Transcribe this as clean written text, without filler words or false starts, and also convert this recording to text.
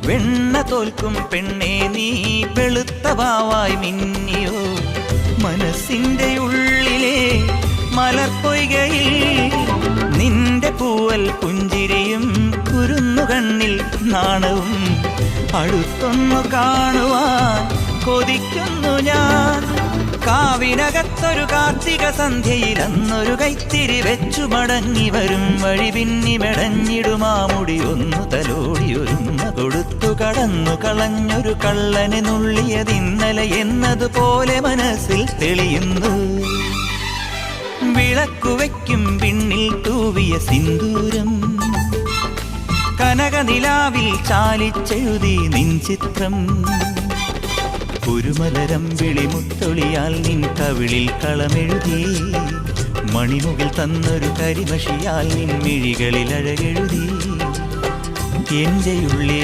വെണ്ണ തോൽക്കും പെണ്ണേ നീ വെളുത്ത വാവായി മിന്നിയോ മനസ്സിന്റെ ഉള്ളിലെ മലർപ്പൊയ്കയിൽ നിന്റെ പൂവൽ പുഞ്ചിരിയും കുരുന്നുകണ്ണിൽ നാണവും അടുത്തൊന്നു കാണുവാൻ കൊതിക്കുന്നു ഞാൻ കാവിനകത്തൊരു കാർത്തിക സന്ധ്യയിൽ അന്നൊരു കൈത്തിരി വെച്ചു മടങ്ങി വരും വഴി പിന്നി മെടഞ്ഞിടുമാമുടി ഒന്നു തലോടി ഒരുമ കൊടുത്തു കടന്നു കളഞ്ഞൊരു കള്ളനെ നുള്ളിയതിന്നലെ എന്നതുപോലെ മനസ്സിൽ തെളിയുന്നു വിളക്കുവയ്ക്കും പിന്നിൽ തൂവിയ സിന്ദൂരം കനകനിലാവിൽ ചാലിച്ചെഴുതി നിൻ ചിത്രം കുരുമലരം വിളിമുത്തൊളിയാൽ നിൻ കവിളിൽ കളമെഴുതി മണിമുകിൽ തന്നൊരു കരിമഷിയാൽ നിൻ മിഴികളിൽ അഴകെഴുതി എന്റെ ഉള്ളിൽ